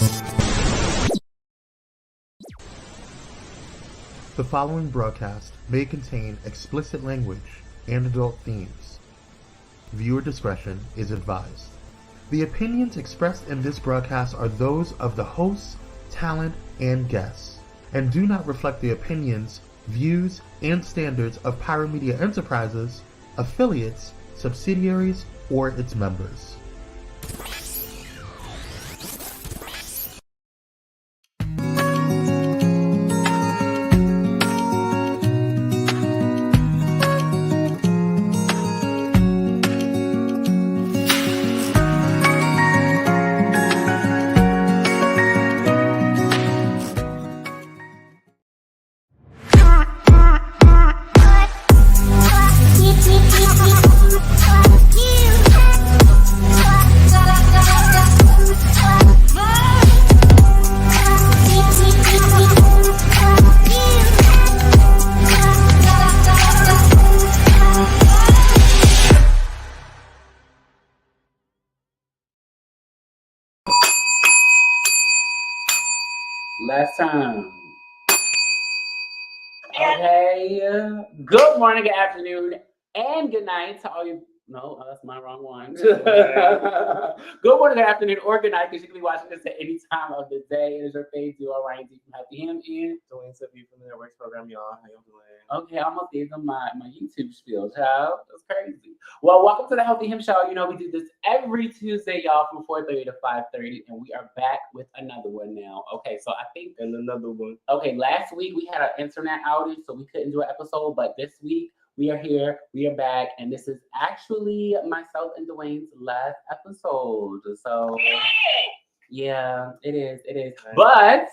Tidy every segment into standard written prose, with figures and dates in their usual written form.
The following broadcast may contain explicit language and adult themes. Viewer discretion is advised. The opinions expressed in this broadcast are those of the hosts, talent, and guests, and do not reflect the opinions, views, and standards of Pyromedia Enterprises, affiliates, subsidiaries, or its members. Last time. Okay. Good morning, good afternoon, and good night to all you. No, that's my wrong one. Good morning, good afternoon, or good night, because you can be watching this at any time of the day. It is your favorite duo, Ryan D from Happy Him, and Dwayne from the Networks program, y'all. How y'all doing? Okay, I almost gave them my YouTube spiel, child. That's crazy. Well, welcome to the Healthy Him Show. You know, we do this every Tuesday, y'all, from 4:30 to 5:30, and we are back with another one now. Okay, so I think... And another one. Okay, last week we had an internet outage, so we couldn't do an episode, but this week we are here, we are back, and this is actually myself and Dwayne's last episode. So, yeah, it is. But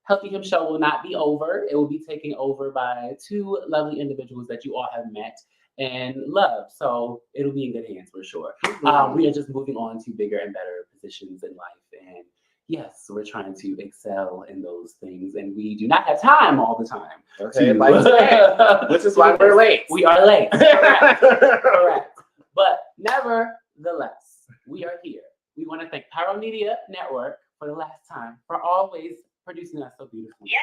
Healthy Him Show will not be over. It will be taken over by two lovely individuals that you all have met and love. So it'll be in good hands for sure. Mm-hmm. We are just moving on to bigger and better positions in life. And yes, we're trying to excel in those things. And we do not have time all the time. Okay, which is why we're late. We are late. Correct. But nevertheless, we are here. We want to thank Pyromedianetwork for the last time, for always producing us so beautifully. Yes.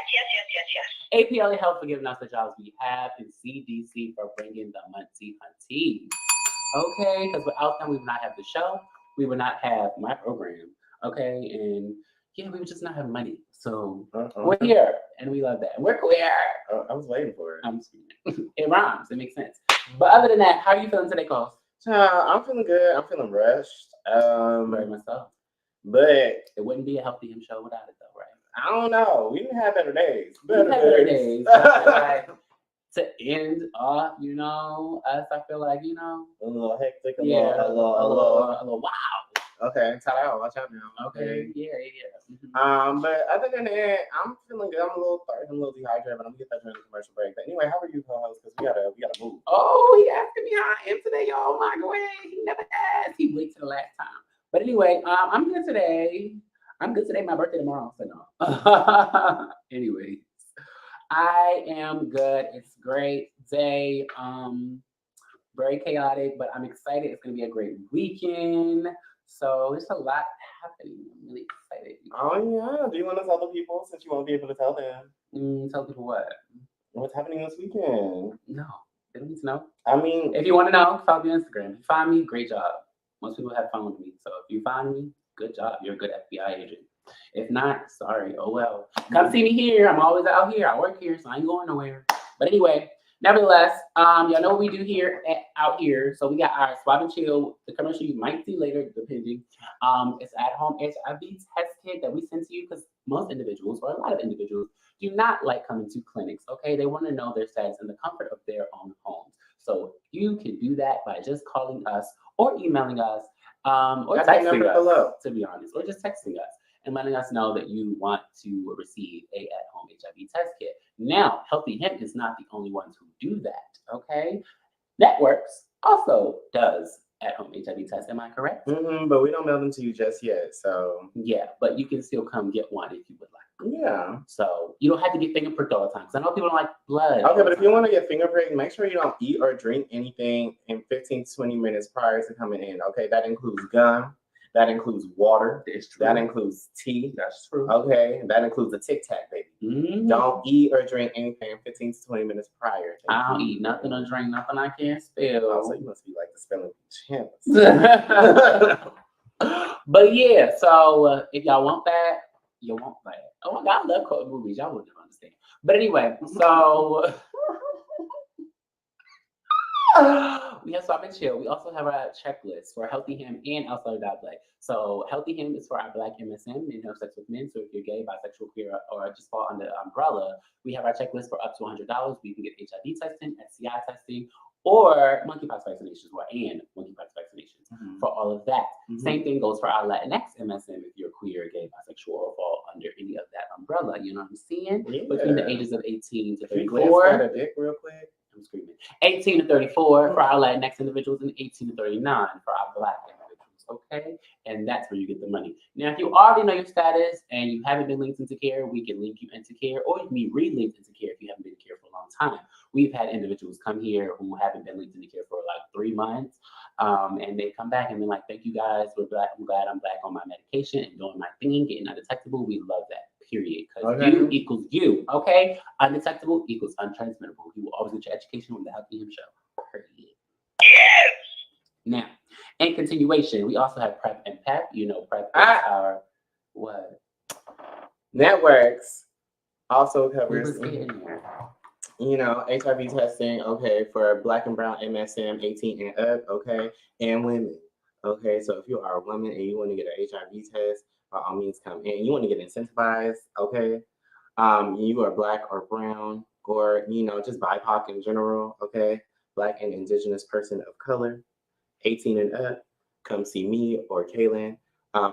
APLA Health for giving us the jobs we have, and CDC for bringing the Muncie Hunties. Okay, because without them, we would not have the show. We would not have my program. Okay, and yeah, we would just not have money. So we're here, and we love that. And we're queer. I was waiting for it. It rhymes. It makes sense. But other than that, how are you feeling today, Cole? I'm feeling good. I'm feeling rushed. Very much so. But it wouldn't be a Healthy Him Show without it, though, right? I don't know. We didn't have better days. Better days. Like, to end off, you know, us, I feel like, you know, a little hectic, a little wow. Okay, Tyler, watch out now. Okay. Yeah. Mm-hmm. But other than that, I'm feeling good. I'm a little thirsty, I'm a little dehydrated, but I'm gonna get that during the commercial break. But anyway, how are you, co-host? Because we gotta move. Oh, he asking me how I am today, y'all. Oh my God, he never asked. He waited till the last time. But anyway, I'm good today. My birthday tomorrow, so no. Anyways, I am good. It's a great day. Very chaotic, but I'm excited. It's gonna be a great weekend. So there's a lot happening. I'm really excited. Oh yeah. Do you want to tell the people, since you won't be able to tell them? Tell people what? What's happening this weekend? No, they don't need to know. I mean, if you want to know, follow me on Instagram. If you find me, great job. Most people have found me. So if you find me, good job. You're a good FBI agent. If not, sorry. Oh well. Come see me here. I'm always out here. I work here, so I ain't going nowhere. But anyway, nevertheless, y'all know what we do here out here. So we got our Swab and Chill, the commercial you might see later, depending. It's at-home HIV test kit that we send to you because most individuals, or a lot of individuals, do not like coming to clinics. Okay, they want to know their status in the comfort of their own homes. So you can do that by just calling us or emailing us, or texting us, to be honest, or just texting us and letting us know that you want to receive a at-home HIV test kit. Now, Healthy Hemp is not the only ones who do that, okay? Networks also does at-home HIV tests, am I correct? But we don't mail them to you just yet, so. Yeah, but you can still come get one if you would like. Yeah. So you don't have to get fingerpricked all the time, because I know people don't like blood. Okay, but if you want to get fingerpricked, make sure you don't eat or drink anything in 15 to 20 minutes prior to coming in, okay? That includes gum. That includes water. It's true. That includes tea. That's true. Okay, and that includes a Tic Tac, baby. Mm-hmm. Don't eat or drink anything 15 to 20 minutes prior. I don't eat nothing or drink nothing I can't spell. Also, you must be like the spelling champs. But yeah, so if y'all want that, you want that. Oh my God, I love cult movies. Y'all wouldn't understand. But anyway, so we have Stop and Chill. We also have our checklist for Healthy Him and Outside Black. So Healthy Him is for our Black MSM, men who have sex with men. So if you're gay, bisexual, queer, or just fall under the umbrella, we have our checklist for up to $100. We can get HIV testing, STI testing, or monkeypox vaccinations, and monkeypox vaccinations for all of that. Same thing goes for our Latinx MSM if you're queer, gay, bisexual, or fall under any of that umbrella. You know what I'm saying? Yeah. Between the ages of 18 to Can you 34. glance at a dick real quick? I'm screaming. 18 to 34 for our Latinx individuals and 18 to 39 for our Black individuals, okay? And that's where you get the money. Now, if you already know your status and you haven't been linked into care, we can link you into care, or you can be re-linked into care if you haven't been in care for a long time. We've had individuals come here who haven't been linked into care for like 3 months, and they come back and they're like, thank you guys, we're Black. I'm glad I'm back on my medication and doing my thing, getting undetectable. We love that. Period. Because you equals you, okay? Undetectable equals untransmittable. You will always get your education on the Healthy Him Show. Period. Yes. Now, in continuation, we also have PrEP and PEP. You know, PrEP is our what? Networks also covers, in there. HIV testing, okay, for Black and brown MSM 18 and up, okay, and women. Okay, so if you are a woman and you want to get an HIV test, by all means come in. You want to get incentivized, okay? You are Black or brown, or just BIPOC in general, okay? Black and indigenous person of color, 18 and up, come see me or Kaylin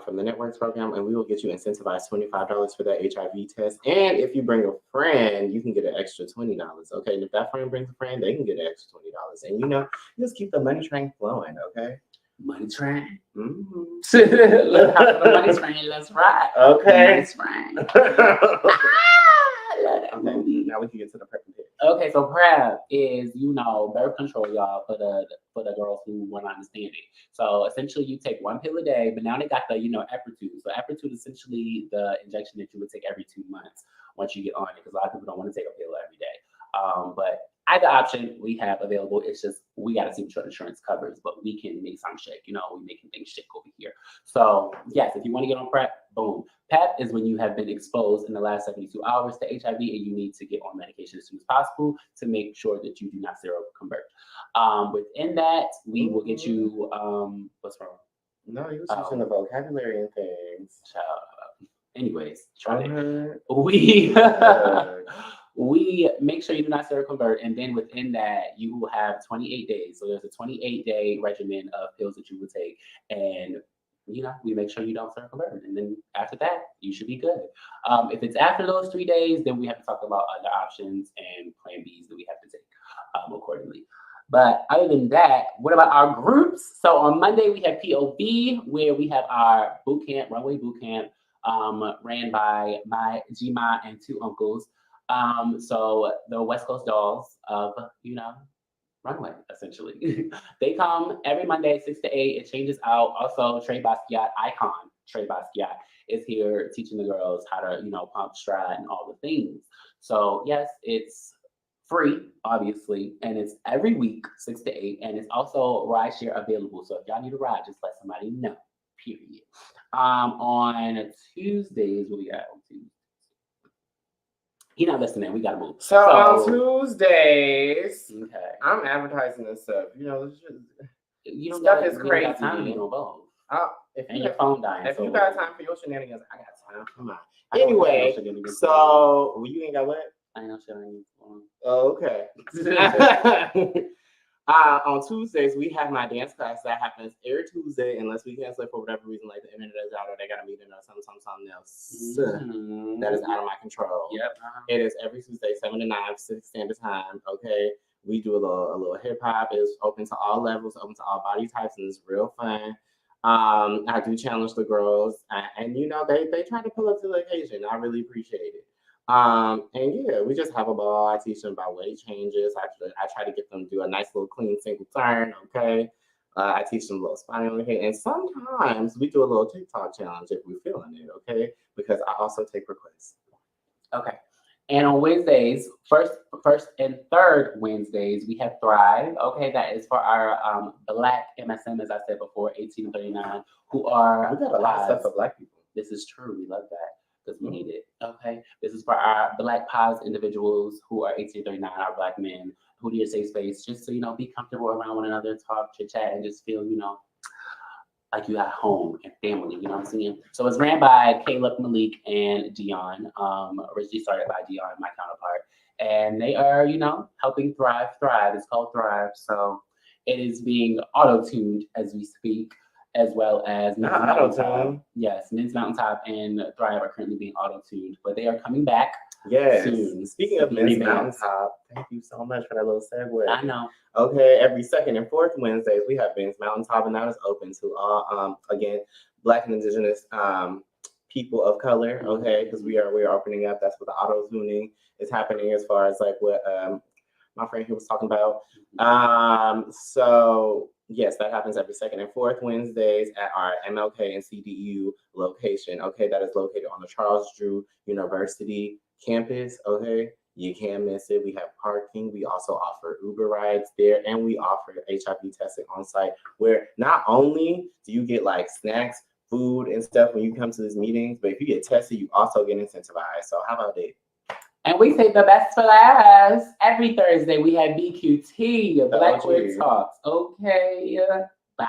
from the Networks program, and we will get you incentivized $25 for that HIV test. And if you bring a friend, you can get an extra $20, okay? And if that friend brings a friend, they can get an extra $20. And you just keep the money train flowing, okay? Money train. Mm-hmm. Let's hop on the money train. Let's ride. Okay. Money train. Okay, now we can get to the PrEP and PEP. Okay, so PrEP is, birth control, y'all, for the girls who want to understand it. So essentially, you take 1 pill a day, but now they got the, Epritude. So Epritude is essentially the injection that you would take every 2 months once you get on it, because a lot of people don't want to take a pill every day. But either option we have available. It's just we got to see what your insurance covers, but we can make some shake. We're making things shake over here. So yes, if you want to get on PrEP, boom. PEP is when you have been exposed in the last 72 hours to HIV and you need to get on medication as soon as possible to make sure that you do not seroconvert. Within that, we will get you. What's wrong? No, you was using the vocabulary and things. Anyways, try it. We make sure you do not seroconvert, and then within that, you will have 28 days. So there's a 28-day regimen of pills that you will take, and we make sure you don't seroconvert. And then after that, you should be good. If it's after those 3 days, then we have to talk about other options and plan Bs that we have to take accordingly. But other than that, what about our groups? So on Monday, we have POV, where we have our boot camp, runway boot camp, ran by my G-Ma and 2 uncles. So the West Coast Dolls of, runway, essentially. They come every Monday, 6 to 8. It changes out. Also, Trey Basquiat, icon Trey Basquiat, is here teaching the girls how to, pump, stride, and all the things. So yes, it's free, obviously, and it's every week, 6 to 8, and it's also ride share available. So if y'all need a ride, just let somebody know. Period. On Tuesdays, what we got on Tuesdays? You're not listening. We gotta move. So on Tuesdays, okay. I'm advertising this stuff. You don't stuff is crazy. You got time to be on both. And your phone dying. If you got time for your shenanigans, I got time for mine. Anyway, so you ain't got what? I know shit I need. Oh, okay. On Tuesdays, we have my dance class that happens every Tuesday, unless we cancel it for whatever reason, like the internet is out or they got a meeting or something else that is out of my control. Yep. It is every Tuesday, 7 to 9, Pacific Standard Time. Okay, we do a little hip hop. It's open to all levels, open to all body types, and it's real fun. I do challenge the girls, and they try to pull up to the occasion. I really appreciate it. And yeah, we just have a ball. I teach them about weight changes. I try to get them to do a nice little clean single turn. Okay. I teach them a little spotting on here, and sometimes we do a little TikTok challenge if we're feeling it, okay? Because I also take requests. Okay. And on Wednesdays, first and third Wednesdays, we have Thrive. Okay, that is for our Black MSM, as I said before, 18 to 39, who are. We got a lot of stuff for Black people. This is true. We love that because we need it. Okay, this is for our Black pause individuals who are 18 to 39, our Black men who need a safe space, just to be comfortable around one another, talk, chit chat, and just feel like you at home and family, you know what I'm saying? So it's ran by Caleb, Malik, and Dion. Originally started by Dion, my counterpart. And they are, helping Thrive. It's called Thrive. So it is being auto-tuned as we speak, as well as Men's Mountaintop. Yes, Men's Mountaintop and Thrive are currently being auto-tuned, but they are coming back soon. Speaking of Men's Mountaintop, thank you so much for that little segue. I know. Okay, every second and fourth Wednesdays, we have Men's Mountaintop, and that is open to all, again, Black and Indigenous people of color, okay, because we are opening up. That's what the auto-tuning is happening as far as like what my friend here was talking about. So yes, that happens every second and fourth Wednesdays at our MLK and CDU location. Okay, that is located on the Charles Drew University campus. Okay, you can't miss it. We have parking. We also offer Uber rides there, and we offer HIV testing on site, where not only do you get like snacks, food, and stuff when you come to these meetings, but if you get tested, you also get incentivized. So how about that? And we say the best for last. Every Thursday we have BQT, Black Queer Talks. Okay, wow.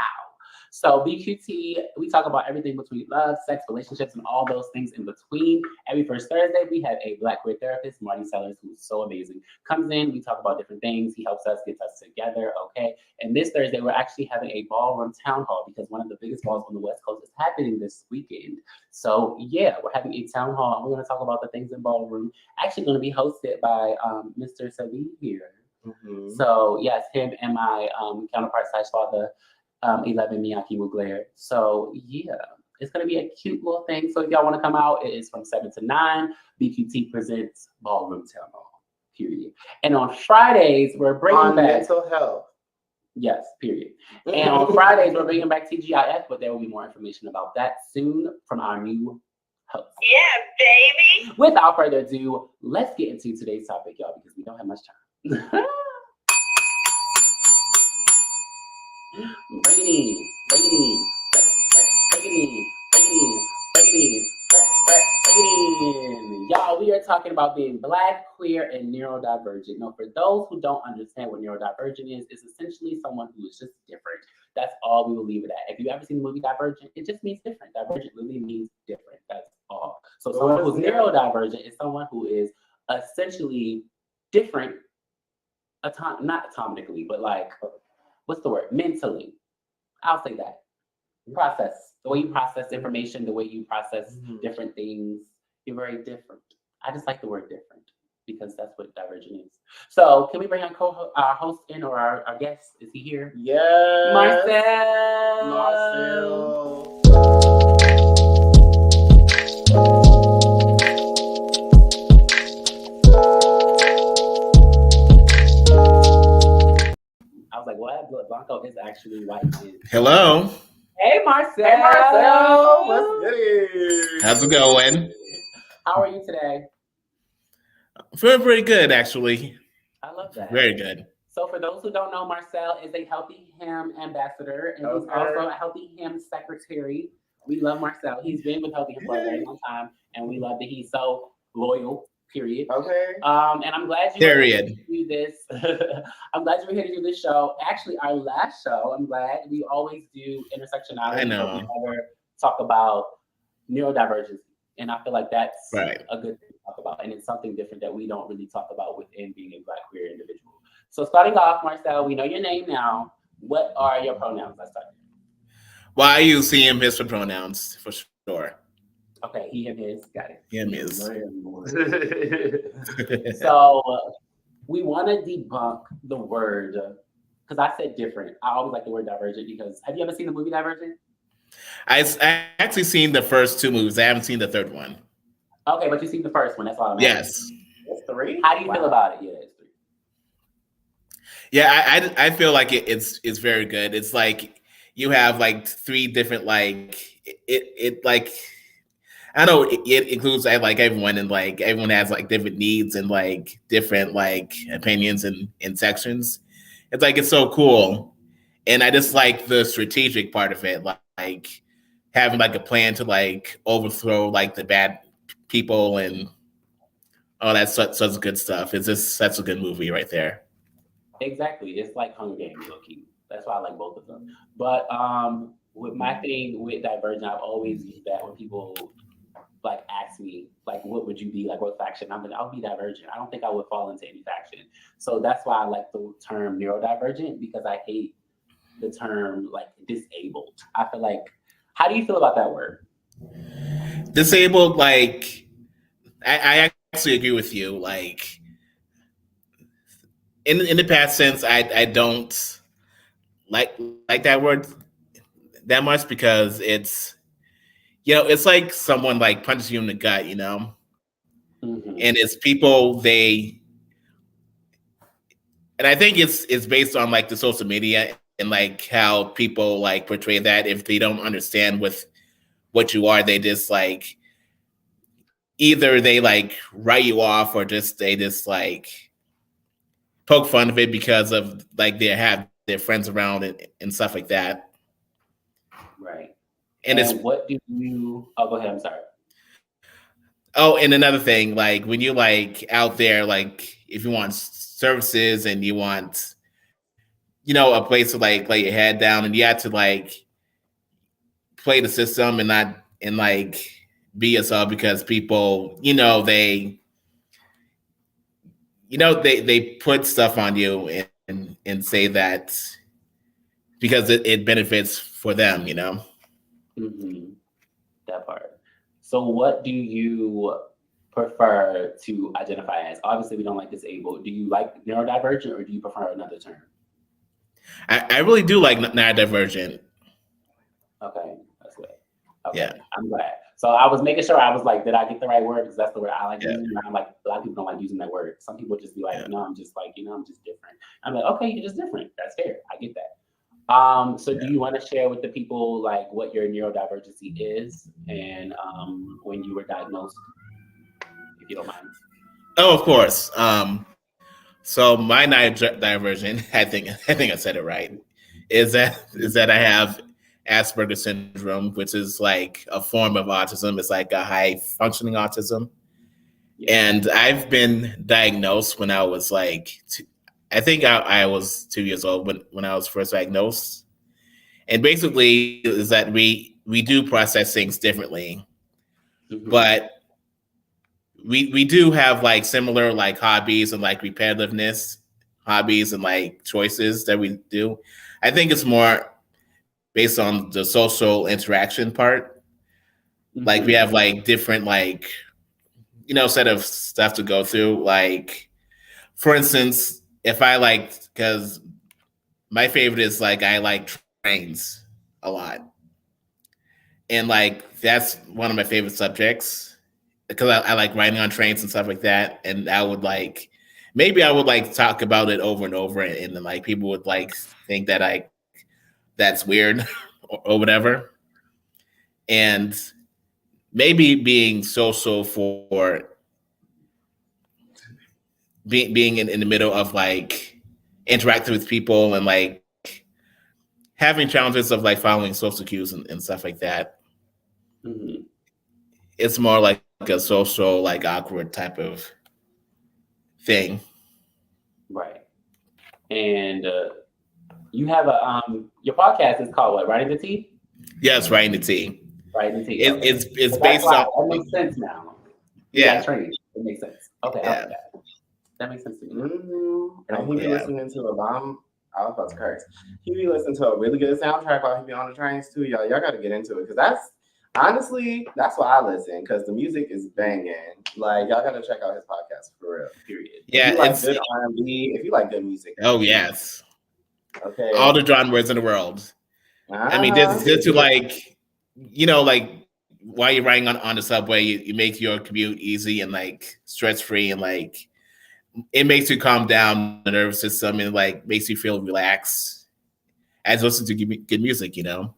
So BQT, we talk about everything between love, sex, relationships, and all those things in between. Every first Thursday, we have a Black queer therapist, Marty Sellers, who's so amazing. Comes in, we talk about different things. He helps us, gets us together, okay? And this Thursday, we're actually having a ballroom town hall because one of the biggest balls on the West Coast is happening this weekend. So yeah, we're having a town hall. We're gonna talk about the things in ballroom. Actually gonna be hosted by Mr. Sabi here. Mm-hmm. So yes, him and my counterpart / father, 11 Miyaki Mugler. So yeah, it's gonna be a cute little thing. So if y'all want to come out, it is from 7 to 9. BQT presents Ballroom Town Hall. Period. And on Fridays we're bringing back mental health. Yes, period. And on Fridays we're bringing back TGIF, but there will be more information about that soon from our new host. Yeah, baby. Without further ado, let's get into today's topic, y'all, because we don't have much time. Bring it in. Y'all, we are talking about being Black, queer, and neurodivergent. Now, for those who don't understand what neurodivergent is, it's essentially someone who is just different. That's all we will leave it at. If you've ever seen the movie Divergent, it just means different. Divergent literally means different. That's all. So someone who's neurodivergent is someone who is essentially different, not atomically, but like, what's the word? Mentally. I'll say that. Process. The way you process information, the way you process different things, you're very different. I just like the word different because that's what divergent is. So can we bring our host in, or our guest? Is he here? Yes. Marcel. I was like, what? Blanco is actually white. Hello. Hey, Marcel. Hey, Marcel. What's good? How's it going? How are you today? Very, very good, actually. I love that. Very good. So for those who don't know, Marcel is a Healthy Him ambassador, and he's also a Healthy Him secretary. We love Marcel. He's been with Healthy Him for a very long time, and we love that he's so loyal. Period. Okay. And I'm glad you were here to do this. I'm glad you were here to do this show. Actually, our last show, I'm glad we always do intersectionality. I know. We never talk about neurodivergency, and I feel like that's a good thing to talk about, and it's something different that we don't really talk about within being a Black queer individual. So starting off, Marcel, we know your name now. What are your pronouns? Let's start. Well, I use he, him, his for pronouns for sure. Okay, he, him, his. Got it. Him, his. So we want to debunk the word, because I said different. I always like the word divergent because, have you ever seen the movie Divergent? I actually seen the first two movies. I haven't seen the third one. Okay, but you've seen the first one. That's all I'm Yes. asking. It's 3? How do you feel about it? Yeah, it's 3. Yeah, I feel like it's very good. It's like you have like three different like it like I know it includes like everyone, and like everyone has like different needs and like different like opinions and in sections. It's like it's so cool, and I just like the strategic part of it, like having like a plan to like overthrow like the bad people and all that such good stuff. It's just that's a good movie right there. Exactly. It's like Hunger Games, low key. That's why I like both of them. But with my thing with Divergent, I've always used that when people like ask me like what would you be, like what faction, I'm like I'll be Divergent. I don't think I would fall into any faction. So that's why I like the term neurodivergent, because I hate the term like disabled. I feel like, how do you feel about that word? Disabled, like I actually agree with you. Like in the past sense, I don't like that word that much, because it's it's like someone like punches you in the gut, Mm-hmm. and it's people and I think it's based on like the social media and like how people like portray that. If they don't understand what you are, they just like either they like write you off, or just they just like poke fun of it because of like they have their friends around and stuff like that. Right. And it's what do you? Oh, go ahead. I'm sorry. oh, and another thing, like when you like out there, like if you want services and you want a place to like lay your head down, and you have to like play the system and not and like be yourself, because people they put stuff on you and say that because it benefits for them. Mm-hmm. That part. So, what do you prefer to identify as? Obviously, we don't like disabled. Do you like neurodivergent, or do you prefer another term? I really do like neurodivergent. Okay, that's good. Okay, Yeah. I'm glad. So I was making sure, I was like, did I get the right word? Because that's the word I like Yeah. using. And I'm like, a lot of people don't like using that word. Some people just be like, Yeah. no, I'm just like, I'm just different. I'm like, okay, you're just different. That's fair. I get that. So do you want to share with the people like what your neurodivergency is, and when you were diagnosed, if you don't mind? Oh, of course. So my diversion, I think I said it right, is that I have Asperger's syndrome, which is like a form of autism. It's like a high functioning autism. Yeah. And I've been diagnosed when I was like, I think I was 2 years old when I was first diagnosed. And basically is that we do process things differently, Mhm. but we do have like similar like hobbies and like repetitiveness hobbies and like choices that we do. I think it's more based on the social interaction part. Like we Mhm. have like different like set of stuff to go through. Like for instance, if I like, because my favorite is like I like trains a lot, and like that's one of my favorite subjects because I like riding on trains and stuff like that. And I would like maybe I would like talk about it over and over, and then like people would like think that that's weird or whatever. And maybe being social for being in the middle of like interacting with people and like having challenges of like following social cues and stuff like that. Mhm. It's more like a social, like awkward type of thing. Right. And you have a your podcast is called what? Writing the Tea. Yes, writing the tea. Writing the Tea. It, Okay. it's So that's based why on that makes sense now. You yeah like training. It makes sense. Okay, I yeah like that. That makes sense to me. And he be yeah listening to a bomb. I was about to curse. He be listening to a really good soundtrack while he be on the trains too. Y'all got to get into it, because that's honestly that's why I listen, because the music is banging. Like y'all got to check out his podcast for real. Period. yeah. If you like It's good R&B, if you like good music, oh yes, okay. all the genres in the world. I mean, Uh-huh. just to like like while you're riding on the subway, you make your commute easy and like stress free, and like it makes you calm down the nervous system and like makes you feel relaxed. I just listen to good music, you know.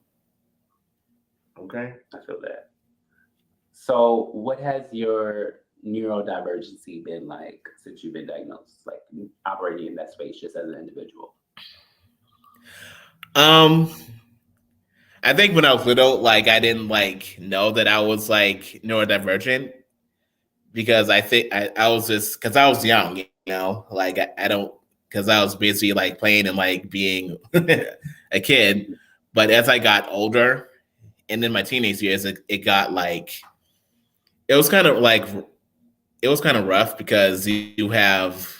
Okay. I feel that. So, what has your neurodivergency been like since you've been diagnosed, like operating in that space just as an individual? I think when I was little, like I didn't like know that I was like neurodivergent because I think I was just because I was young, you know, like I don't because I was busy like playing and like being a kid. But as I got older and in my teenage years, it got like it was kind of like it was kind of rough because you have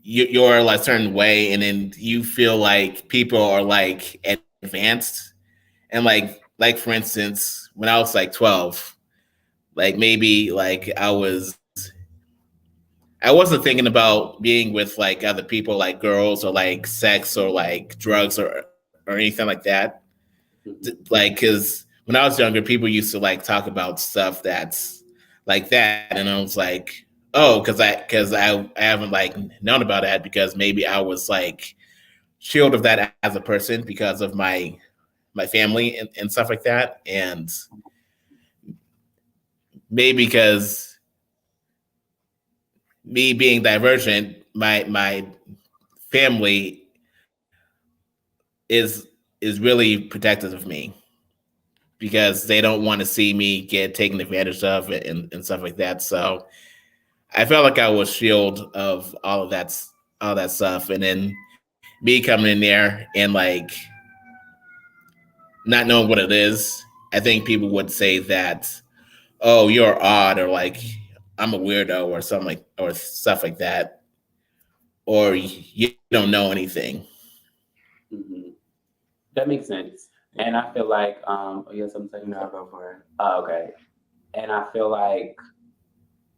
you're like a certain way, and then you feel like people are like advanced, and like for instance, when I was like 12, like maybe like I wasn't thinking about being with like other people, like girls or like sex or like drugs or anything like that. Like, because when I was younger, people used to like talk about stuff that's like that, and I was like, oh, because I haven't like known about that because maybe I was like shielded of that as a person because of my family and stuff like that, and maybe because me being divergent, my family is really protective of me because they don't want to see me get taken advantage of and stuff like that. So I felt like I was shielded of all that stuff, and then me coming in there and like not knowing what it is, I think people would say that, oh, you're odd, or like I'm a weirdo, or something like or stuff like that, or you don't know anything. Mm-hmm. That makes sense. And I feel like, you have something to say? No, I'll go for it. Oh, okay. And I feel like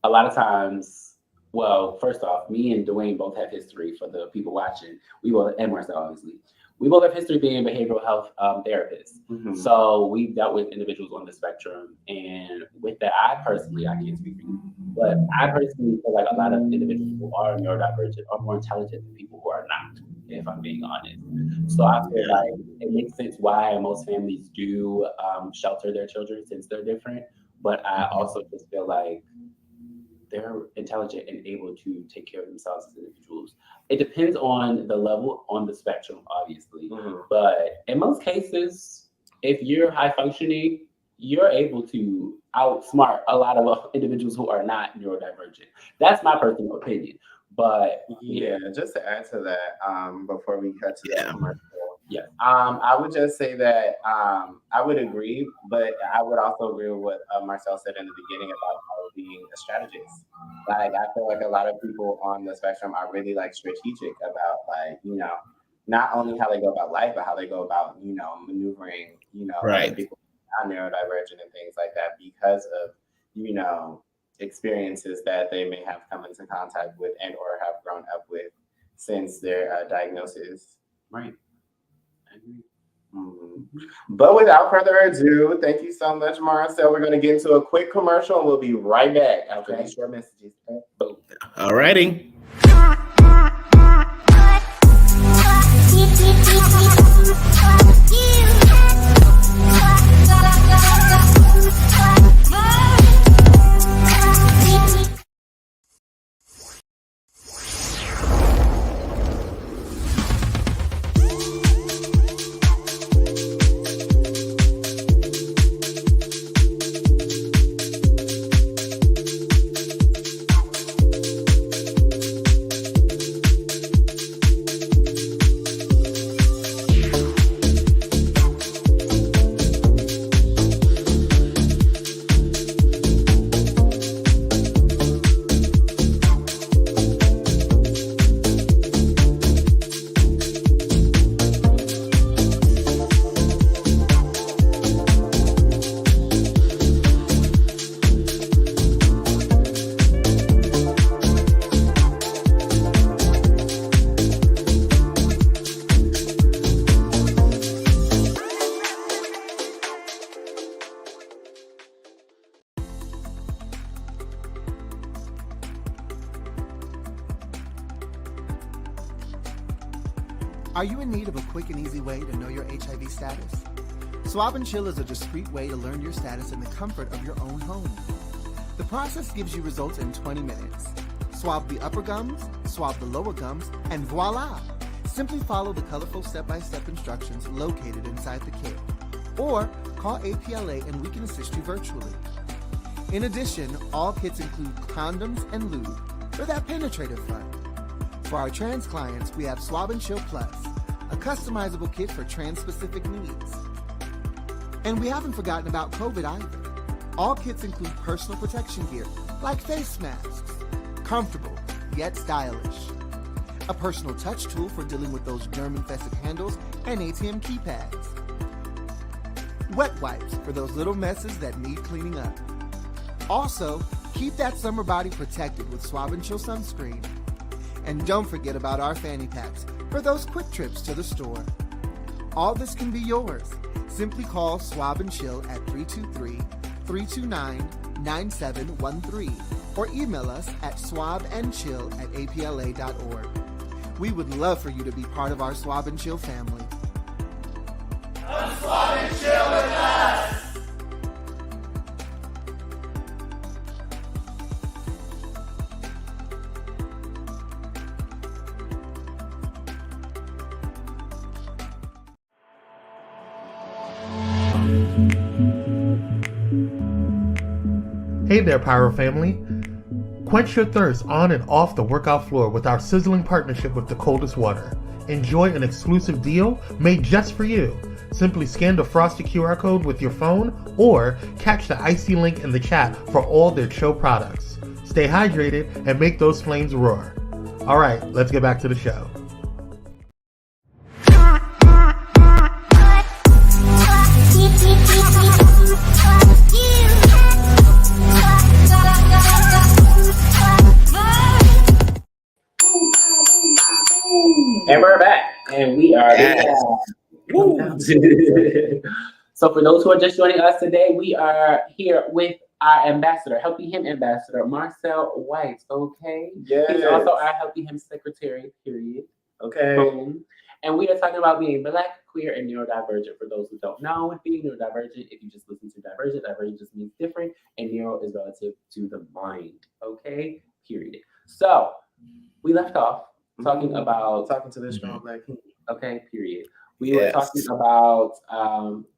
a lot of times, well, first off, me and Dwayne both have history for the people watching. We both, and Marcel, obviously. We both have history being behavioral health therapists. Mm-hmm. So we've dealt with individuals on the spectrum. And with that, I can't speak for you, but I personally feel like a lot of individuals who are neurodivergent are more intelligent than people who are not, if I'm being honest. So I feel like it makes sense why most families do shelter their children since they're different. But I also just feel like they're intelligent and able to take care of themselves as individuals. It depends on the level on the spectrum, obviously. Mm-hmm. But in most cases, if you're high functioning, you're able to outsmart a lot of individuals who are not neurodivergent. That's my personal opinion. But yeah, just to add to that, before we cut to the commercial, yeah, I would just say that I would agree, but I would also agree with what Marcel said in the beginning about being a strategist. Like, I feel like a lot of people on the spectrum are really like strategic about like, you know, not only how they go about life, but how they go about, you know, maneuvering, you know, Right. people not neurodivergent and things like that because of, you know, experiences that they may have come into contact with and or have grown up with since their diagnosis. right. I agree. Mm-hmm. But without further ado, thank you so much, Marcel. We're going to get into a quick commercial and we'll be right back after these short messages. Boom. Alrighty. Are you in need of a quick and easy way to know your HIV status? Swab and Chill is a discreet way to learn your status in the comfort of your own home. The process gives you results in 20 minutes. Swab the upper gums, swab the lower gums, and voila! Simply follow the colorful step-by-step instructions located inside the kit. Or call APLA and we can assist you virtually. In addition, all kits include condoms and lube for that penetrative fun. For our trans clients, we have Swab and Chill Plus, a customizable kit for trans-specific needs. And we haven't forgotten about COVID either. All kits include personal protection gear, like face masks, comfortable yet stylish, a personal touch tool for dealing with those germ-infested handles and ATM keypads, wet wipes for those little messes that need cleaning up. Also, keep that summer body protected with Swab and Chill sunscreen. And don't forget about our fanny packs for those quick trips to the store. All this can be yours. Simply call Swab and Chill at 323-329-9713 or email us at swabandchill@apla.org. We would love for you to be part of our Swab and Chill family. Come swab and chill with us! Hey there, Pyro family. Quench your thirst on and off the workout floor with our sizzling partnership with the coldest water. Enjoy an exclusive deal made just for you. Simply scan the frosted QR code with your phone or catch the icy link in the chat for all their chill products. Stay hydrated and make those flames roar. All right, let's get back to the show. And we're back, and we are Yes. So for those who are just joining us today, we are here with our ambassador, Helping Him ambassador, Marcel White, okay? Yes. He's also our Helping Him secretary, period. Okay. Boom. And we are talking about being black, queer, and neurodivergent. For those who don't know, being neurodivergent, if you just listen to divergent, divergent just means different, and neuro is relative to the mind, okay? Period. So we left off talking about Talking to this strong black people. okay, period. We were talking about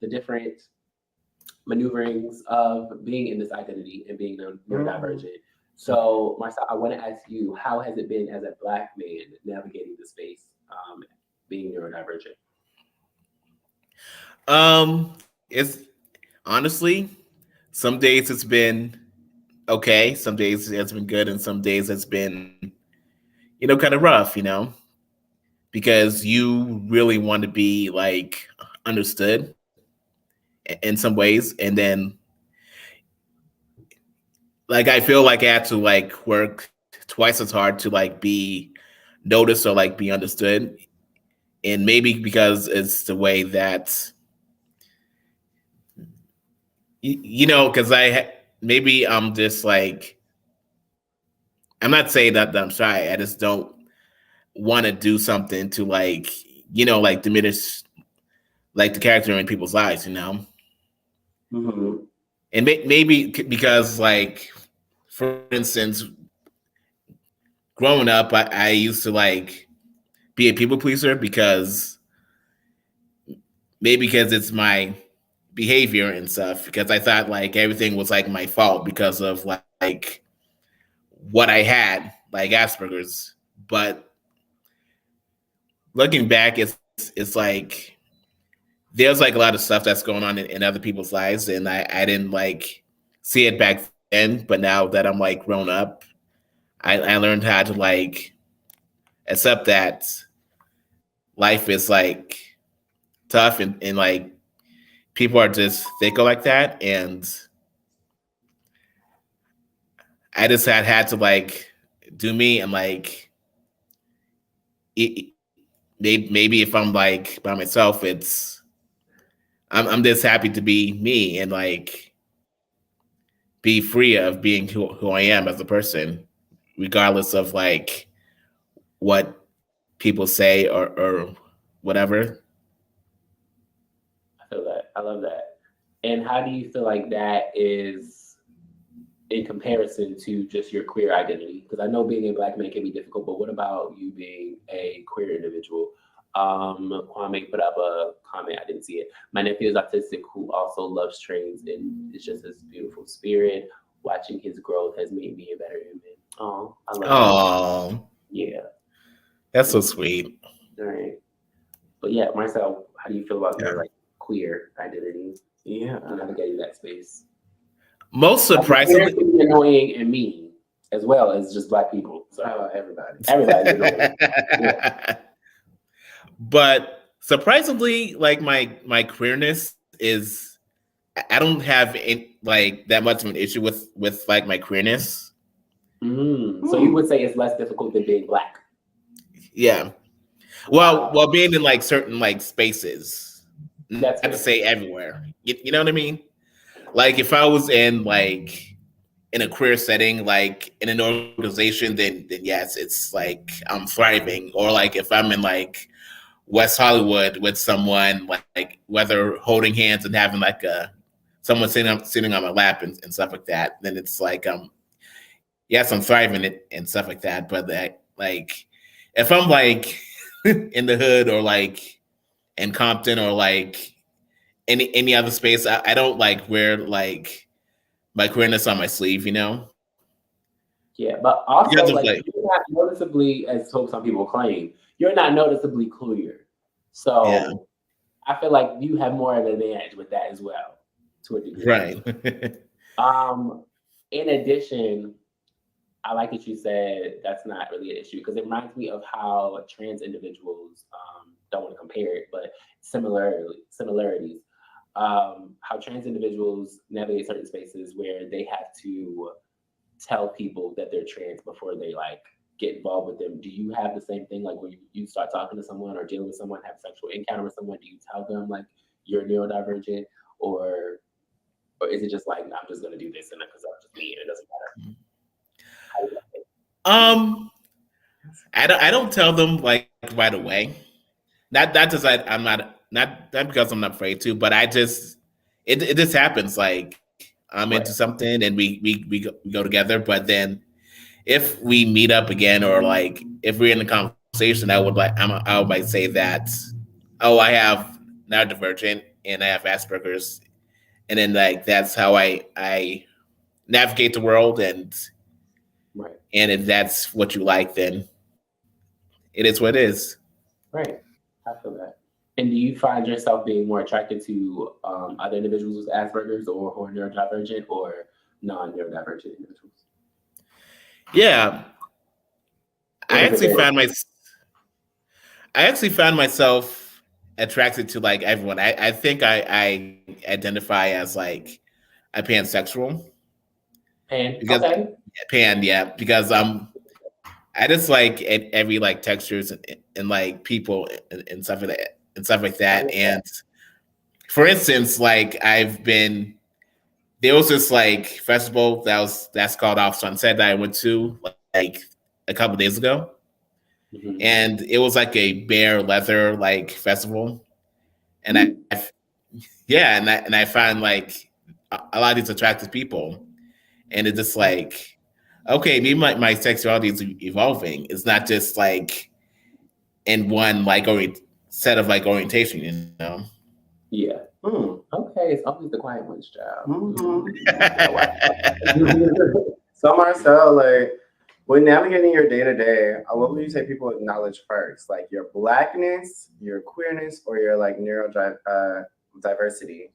the different maneuverings of being in this identity and being neurodivergent. So, Marcel, I want to ask you, how has it been as a black man navigating the space, being neurodivergent? It's honestly, some days it's been okay, some days it's been good, and some days it's been, kind of rough, because you really want to be like understood in some ways, and then like I feel like I had to like work twice as hard to like be noticed or like be understood, and maybe because it's the way that because maybe I'm just like, I'm not saying that I'm shy, I just don't want to do something to like like diminish like the character in people's lives, and maybe because like, for instance, growing up I used to like be a people pleaser because it's my behavior and stuff, because I thought like everything was like my fault because of like what I had, like Asperger's. But looking back, it's like there's like a lot of stuff that's going on in other people's lives, and I didn't like see it back then. But now that I'm like grown up, I learned how to like accept that life is like tough, and like people are just fickle like that, and I just had to like do me, and like maybe if I'm like by myself, I'm just happy to be me and like be free of being who I am as a person, regardless of like what people say or whatever. I feel that. I love that. And how do you feel like that is in comparison to just your queer identity? Because I know being a Black man can be difficult, but what about you being a queer individual? Kwame put up a comment, I didn't see it. My nephew is autistic who also loves trains and it's just his beautiful spirit. Watching his growth has made me a better human. Oh, I love that. Oh, Yeah. that's so sweet. All right. But yeah, Marcel, how do you feel about your like queer identity? Yeah. Navigating that space. Most surprisingly, Queer can be annoying and mean, as well as just Black people. So everybody's annoying. Yeah. But surprisingly, like my queerness is, I don't have like that much of an issue with like my queerness. So you would say it's less difficult than being Black? Yeah. Well, being in like certain like spaces, That's not to say everywhere. You know what I mean? Like if I was in like in a queer setting, like in an organization, then yes, it's like I'm thriving. Or like if I'm in like West Hollywood with someone, like whether holding hands and having like someone sitting on my lap and stuff like that, then it's like yes, I'm thriving it and stuff like that. But like if I'm like in the hood or like in Compton or like any other space, I don't like wear like my queerness on my sleeve, you know? Yeah, but also like like, you're not noticeably, as some people claim, you're not noticeably queer. So yeah. I feel like you have more of an advantage with that as well, to a degree. Right. In addition, I like that you said that's not really an issue because it reminds me of how trans individuals, don't want to compare it, but similarities. How trans individuals navigate certain spaces where they have to tell people that they're trans before they like get involved with them. Do you have the same thing? Like when you start talking to someone or dealing with someone, have sexual encounter with someone, do you tell them like you're neurodivergent, or is it just like, no, I'm just gonna do this and because I'm just me and it doesn't matter? I don't tell them like right away. Not because I'm not because I'm not afraid to, but I just it just happens. Like I'm into something and we go together. But then if we meet up again or like if we're in a conversation, I would might say that, oh, I have neurodivergent and I have Asperger's, and then like that's how I navigate the world, and if that's what you like, then it is what it is. Right. I feel that. And do you find yourself being more attracted to other individuals with Asperger's or who are neurodivergent or non-neurodivergent individuals? Yeah. I actually found myself attracted to like everyone. I think I identify as like a pansexual. Pan, yeah, because I just like every like textures and like people and stuff like that. And for instance, like there was this like festival that's called Off Sunset that I went to like a couple days ago, and it was like a bare leather like festival, and I find like a lot of these attractive people, and it's just like, okay, maybe my sexuality is evolving. It's not just like in one like set of like orientation, you know? Yeah. Okay, it's always the quiet one's job. So Marcel, like when navigating your day to day, what would you say people acknowledge first? Like your Blackness, your queerness, or your like neurodiversity?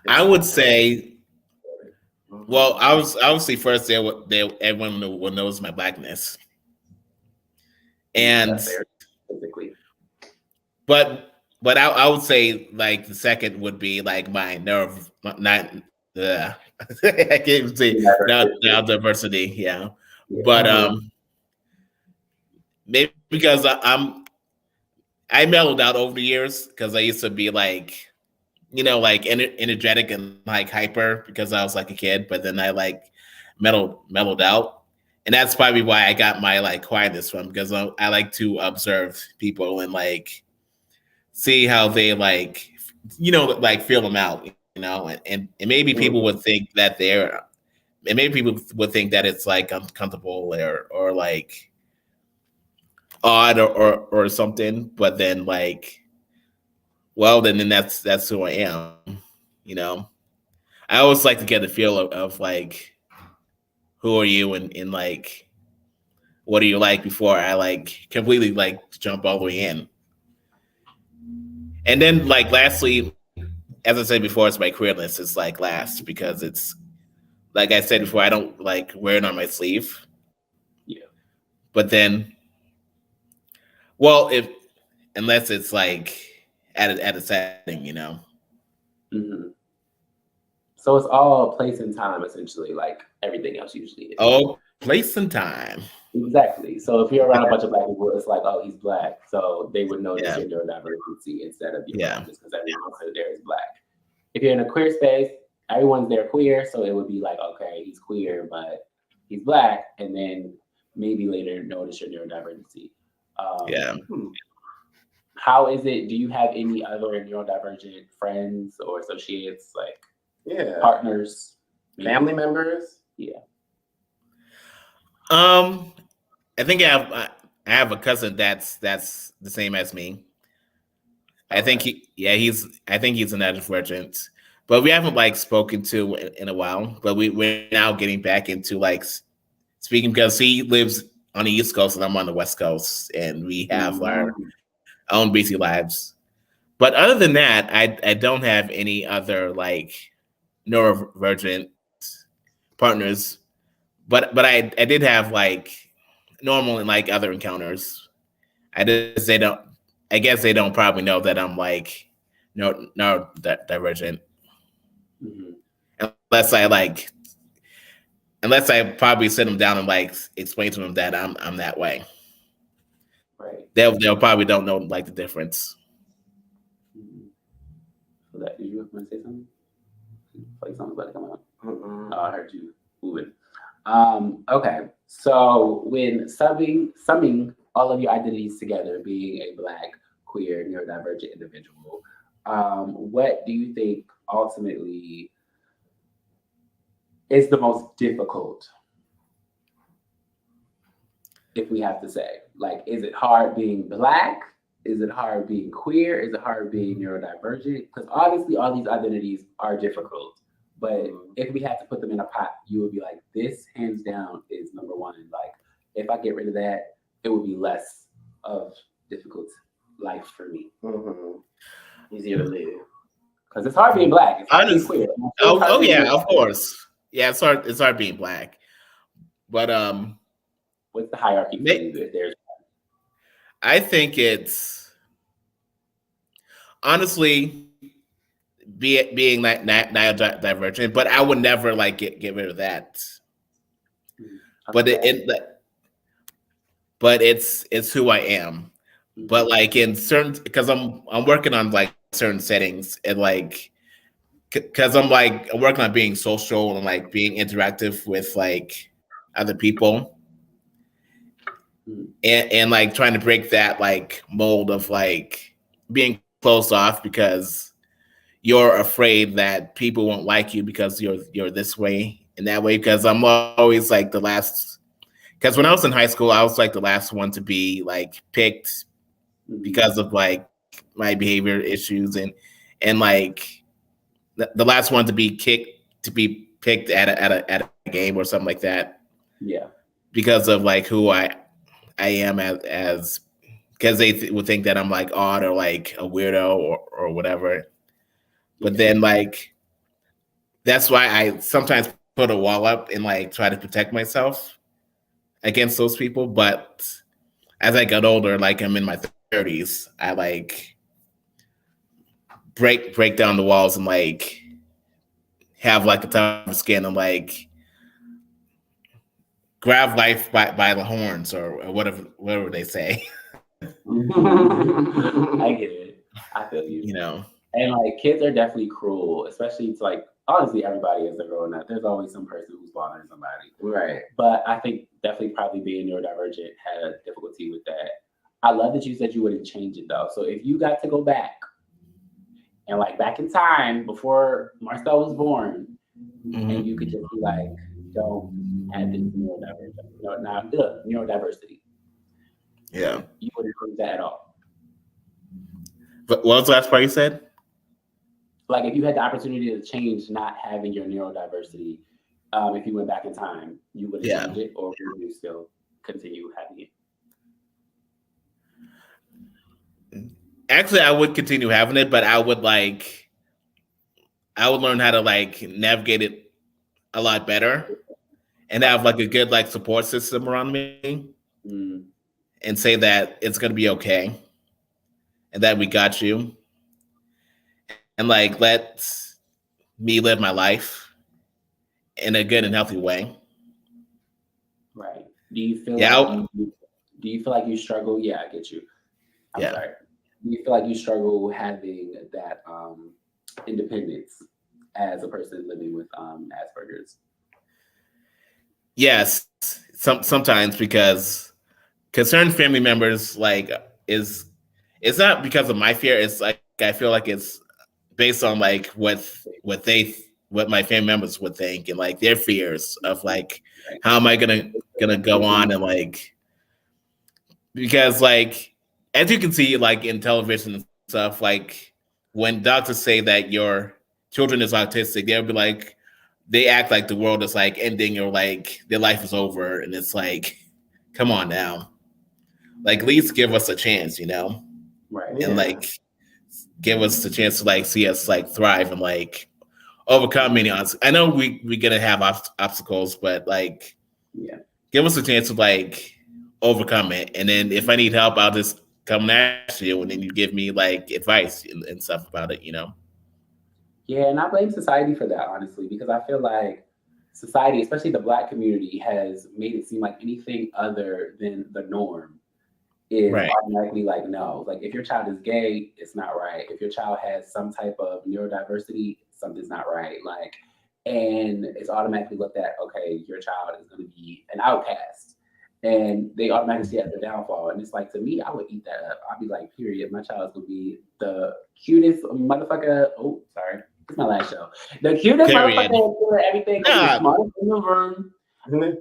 I would say. Well, I was obviously first everyone will knows my Blackness, and but I would say like the second would be like my I can't even say diversity, yeah. But maybe because I mellowed out over the years because I used to be like, you know, like energetic and like hyper because I was like a kid, but then I like mellowed out, and that's probably why I got my like quietness from, because I like to observe people and like see how they like, like feel them out, and maybe people would think that and maybe people would think that it's like uncomfortable or like odd or something, but then like, well, then that's who I am, I always like to get a feel of like, who are you and like, what are you like before I like completely like jump all the way in. And then like lastly, as I said before, it's my queerness is like last, because it's like I said before, I don't like wear it on my sleeve. Yeah. But then, well, unless it's like at a setting, Mm-hmm. So it's all place and time, essentially, like everything else usually is. Oh, place and time. Exactly. So if you're around a bunch of black people, it's like, oh, he's black. So they would notice your neurodiversity instead of your just because everyone else there is black. If you're in a queer space, everyone's there queer. So it would be like, okay, he's queer, but he's black. And then maybe later notice your neurodiversity. How is it? Do you have any other neurodivergent friends or associates, like partners, family members? Yeah. I think I have a cousin that's the same as me. I think he's a neurodivergent, but we haven't like spoken to in a while. But we're now getting back into like speaking, because he lives on the East Coast and I'm on the West Coast, and we have our own busy lives. But other than that, I don't have any other like neurodivergent partners. But I did have like normal and like other encounters. I guess they don't probably know that I'm like neurodivergent. Unless I probably sit them down and like explain to them that I'm that way. Right. They'll probably don't know like the difference. So that, did you want to say something? Like something's about to come out. Oh, I heard you moving. Okay, so when summing all of your identities together, being a black, queer, neurodivergent individual, what do you think ultimately is the most difficult, if we have to say? Like, is it hard being black? Is it hard being queer? Is it hard being neurodivergent? Because obviously all these identities are difficult. But if we had to put them in a pot, you would be like, this hands down is number one. Like, if I get rid of that, it would be less of difficult life for me. Easier to live. Because it's hard being black. It's hard being queer. Oh yeah, of course. Yeah, it's hard being black. But what's the hierarchy for you if there's? I think it's honestly being like neurodivergent, but I would never like get rid of that. But it's who I am. But like in certain, because I'm working on like certain settings, and like because I'm working on being social and like being interactive with like other people, and like trying to break that like mold of like being closed off because you're afraid that people won't like you because you're this way and that way. Because I'm always like the last. Because when I was in high school, I was like the last one to be like picked because of like my behavior issues and like the last one to be picked at a game or something like that. Yeah. Because of like who I am as because they would think that I'm like odd or like a weirdo or whatever. But then like that's why I sometimes put a wall up and like try to protect myself against those people. But as I got older, like I'm in my 30s, I like break down the walls and like have like a tough skin and like grab life by the horns or whatever they say. I get it. I feel you. You know. And like kids are definitely cruel, especially to like honestly, everybody as they're growing up, there's always some person who's bothering somebody. Right. But I think definitely probably being neurodivergent had a difficulty with that. I love that you said you wouldn't change it though. So if you got to go back and like back in time before Marcel was born, and you could just be like, don't add this neurodiversity. Yeah. You wouldn't include that at all. But what was the last part you said? Like if you had the opportunity to change not having your neurodiversity, if you went back in time, you would change it, or would you still continue having it? Actually, I would continue having it, but I would learn how to like navigate it a lot better and have like a good like support system around me and say that it's gonna be okay and that we got you and like let me live my life in a good and healthy way. Right. Do you feel like you struggle? Yeah, I get you. I'm sorry. Do you feel like you struggle having that independence as a person living with Asperger's? Yes, sometimes because certain family members like it's not because of my fear. It's like I feel like it's based on like what my family members would think and like their fears of like how am I gonna go on and like because like as you can see like in television and stuff, like when doctors say that your children is autistic, they'll be like they act like the world is like ending or like their life is over, and it's like, come on now, like at least give us a chance, you know, right? And like give us the chance to like see us like thrive and like overcome many odds. I know we're gonna have obstacles, but like give us a chance to like overcome it. And then if I need help, I'll just come ask you, and then you give me like advice and stuff about it, you know? Yeah, and I blame society for that, honestly, because I feel like society, especially the Black community, has made it seem like anything other than the norm is automatically like, no. Like, if your child is gay, it's not right. If your child has some type of neurodiversity, something's not right. Like, and it's automatically looked at, okay, your child is going to be an outcast. And they automatically see it as a downfall. And it's like, to me, I would eat that up. I'd be like, period, my child's going to be the cutest motherfucker. Oh, sorry. It's my last show. The cutest motherfucker, everything, the smartest in the room.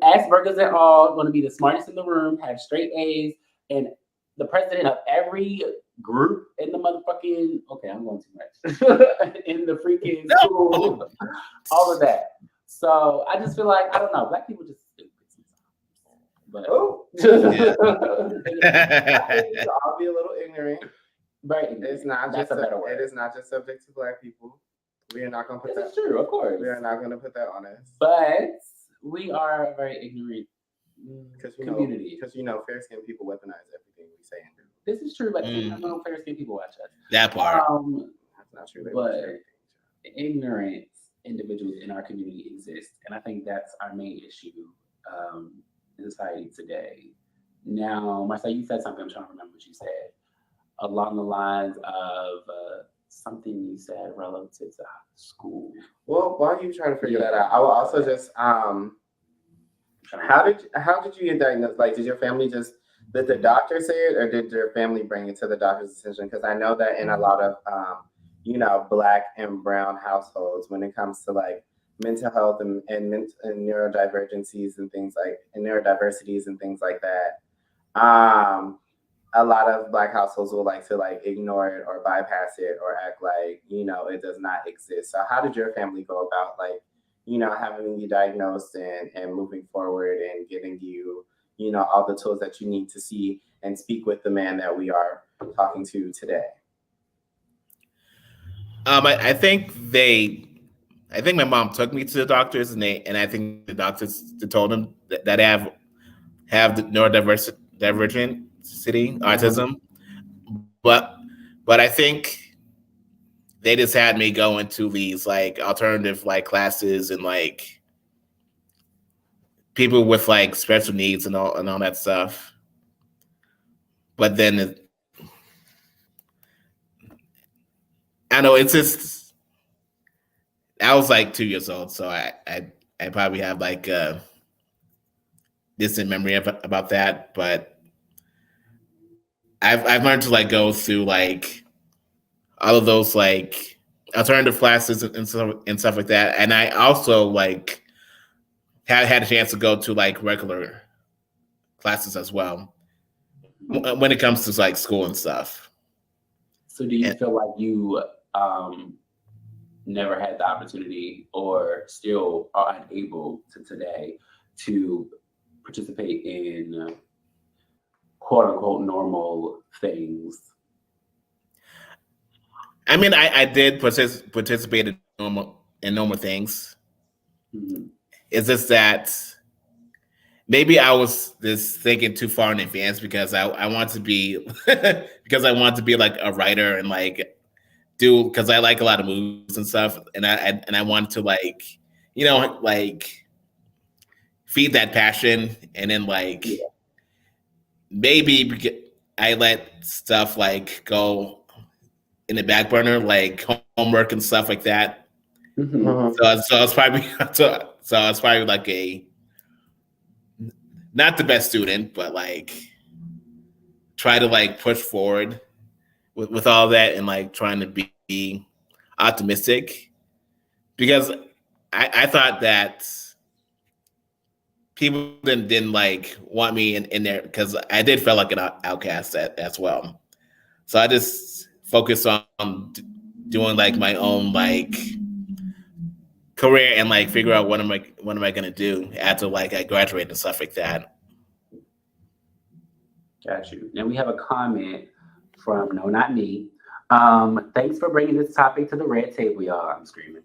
Asperger's and all, going to be the smartest in the room, have straight A's, and the president of every group in the motherfucking, okay, I'm going too much, in the freaking school, all of that. So I just feel like, I don't know, Black people just stupid sometimes. But I'll be a little ignorant. Right. It's not just it is not just subject to Black people. We are not going to put that. It's true, of course. We are not going to put that on us. But we are a very ignorant community. Because fair-skinned people weaponize everything we say and do. This is true, but no fair-skinned people watch us. That part. That's not true. But ignorant individuals in our community exist, and I think that's our main issue in society today. Now, Marcel, you said something. I'm trying to remember what you said along the lines of something you said relative to school. Well, while you try to figure that out, I will also just how did you get diagnosed? Like, did your family just did the doctor say it, or did your family bring it to the doctor's attention? Because I know that in a lot of Black and brown households, when it comes to like mental health and neurodivergencies and things like neurodiversities and things like that, a lot of Black households will like to like ignore it or bypass it or act like it does not exist. So how did your family go about like having you diagnosed and moving forward and getting you all the tools that you need to see and speak with the man that we are talking to today? I think my mom took me to the doctors, and I think the doctors told them that I have the neurodivergent autism, but I think they just had me go into these like alternative like classes and like people with like special needs and all that stuff. But then I know it's just I I was like 2 years old, so I probably have like a distant memory about that, but I've learned to like go through like all of those like alternative classes and stuff like that, and I also like had a chance to go to like regular classes as well when it comes to like school and stuff. So do you feel like you never had the opportunity or still are unable to today to participate in quote unquote normal things? I mean, I did participate in normal things. Mm-hmm. It's just that maybe I was just thinking too far in advance because I want to be because I want to be like a writer and like because I like a lot of movies and stuff, and I wanted to like like feed that passion, and then like maybe I let stuff like go in the back burner, like homework and stuff like that. Mm-hmm. So I was probably so I was probably like a not the best student, but like try to like push forward with all that and like trying to be optimistic, because I thought that people didn't like want me in there because I did feel like an outcast as well. So I just focused on doing like my own like career and like figure out what am I gonna do after like I graduate and stuff like that. Got you. Now we have a comment from No Not Me. Thanks for bringing this topic to the red table, y'all. I'm screaming.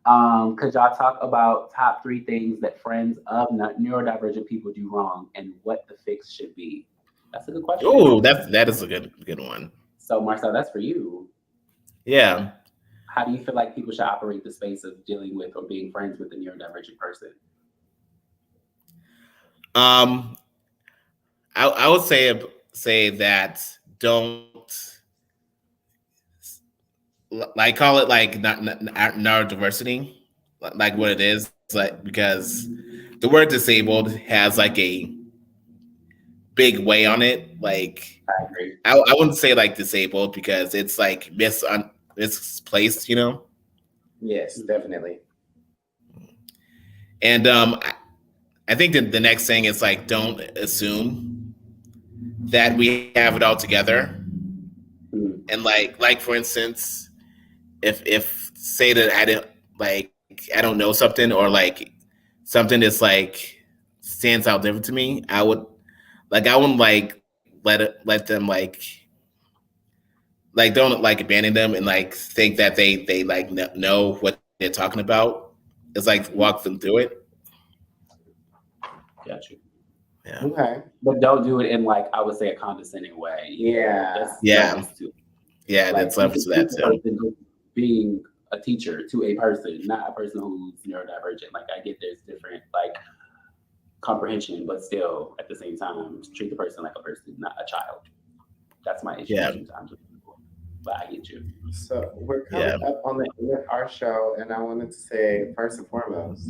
Could y'all talk about top 3 things that friends of neurodivergent people do wrong and what the fix should be? That's a good question. Oh, that is a good one. So Marcel, that's for you. Yeah. How do you feel like people should operate the space of dealing with or being friends with a neurodivergent person? I would say that don't like call it like not neurodiversity, like what it is, like because the word disabled has like a big way on it. Like I agree. I wouldn't say like disabled because it's like misplaced, Yes, definitely. And I think that the next thing is like don't assume that we have it all together. And like for instance, if say that I don't know something, or like something that's like stands out different to me, I wouldn't like let them like don't like abandon them and like think that they like know what they're talking about. It's like walk them through it. Got you. Yeah. Okay. But don't do it in like I would say a condescending way. Yeah. That's levels to that too. Being a teacher to a person, not a person who's neurodivergent. Like I get there's different like comprehension, but still at the same time treat the person like a person, not a child. That's my issue sometimes with people. But I get you. So we're coming up on the end of our show, and I wanted to say first and foremost,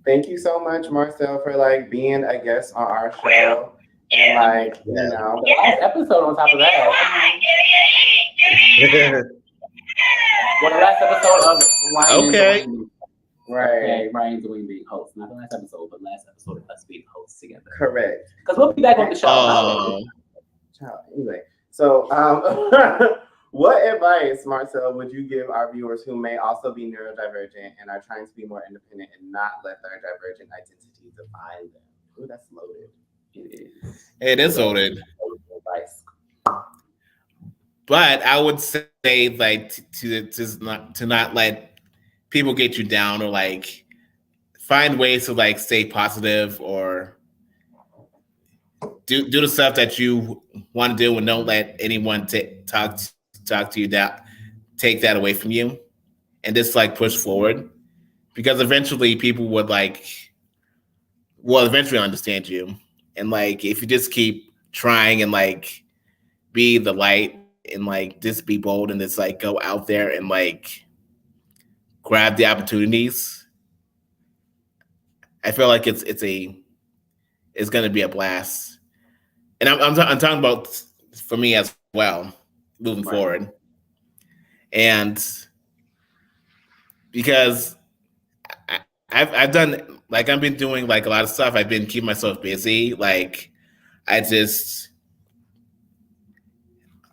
thank you so much, Marcel, for like being a guest on our show. And like, you know, the last episode on top of that. Well, the last episode of Ryan Dwayne, Ryan and Dwayne being hosts. Not the last episode, but last episode of us being hosts together. Correct. Because we'll be back on the show. Anyway, so what advice, Marcel, would you give our viewers who may also be neurodivergent and are trying to be more independent and not let their divergent identity define them? Ooh, that's loaded. It is loaded. Advice. But I would say like to not let people get you down, or like find ways to like stay positive, or do the stuff that you want to do, and don't let anyone talk to you take that away from you, and just like push forward, because eventually people will eventually understand you. And like if you just keep trying and like be the light and like just be bold and just like go out there and like grab the opportunities, I feel like it's going to be a blast. And I'm talking about for me as well, moving forward. And because I've done, like, I've been doing like a lot of stuff. I've been keeping myself busy. Like,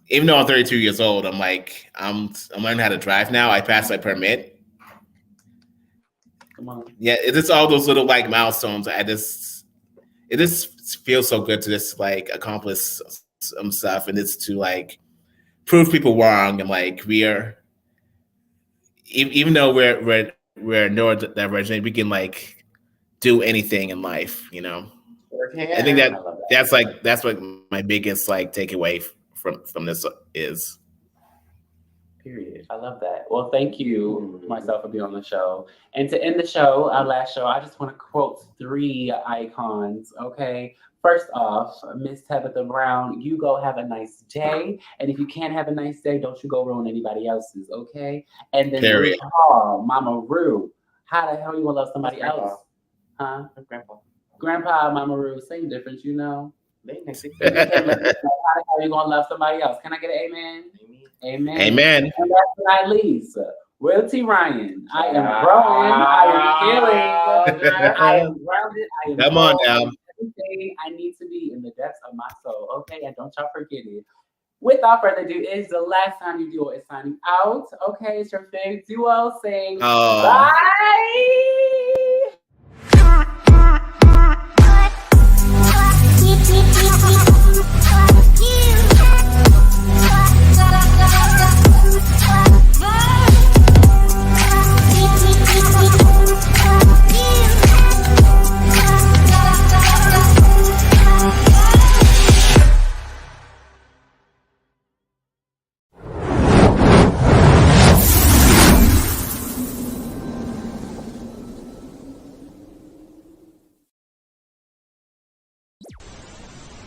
even though I'm 32 years old, I'm learning how to drive now. I passed my permit. Come on. Yeah, it's just all those little like milestones. It just feels so good to just like accomplish some stuff, and it's to like prove people wrong. And like even though we're neurodivergent, we can like do anything in life, you know. I think that's what my biggest like takeaway from this is. Period. I love that. Well, thank you, Marcel, for being on the show. And to end the show, our last show, I just want to quote 3 icons, okay? First off, Miss Tabitha Brown, you go have a nice day. And if you can't have a nice day, don't you go ruin anybody else's, okay? And then Paul, Mama Roo, how the hell you gonna love somebody else? Huh? Grandpa, Mama Roo, same difference, you know? How the hell you gonna love somebody else? Can I get an amen? Amen. Amen. And last but not least, Royalty Ryan. I am growing. I am healing. I am grounded. I am Come on now. Everything I need to be in the depths of my soul. Okay, and don't y'all forget it. Without further ado, it's the last time you duo is signing out. Okay, it's your favorite duo saying bye.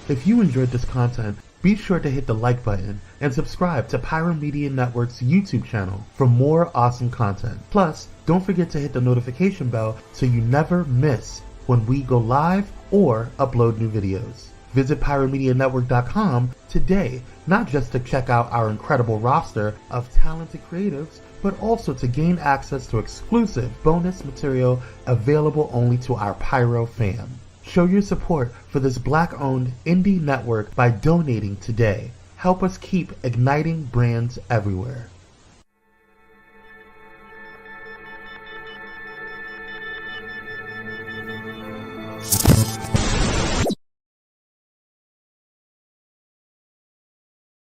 If you enjoyed this content, be sure to hit the like button and subscribe to Pyromedianetwork's YouTube channel for more awesome content. Plus, don't forget to hit the notification bell so you never miss when we go live or upload new videos. Visit pyromedianetwork.com today, not just to check out our incredible roster of talented creatives, but also to gain access to exclusive bonus material available only to our Pyro fam. Show your support for this Black-owned indie network by donating today. Help us keep igniting brands everywhere.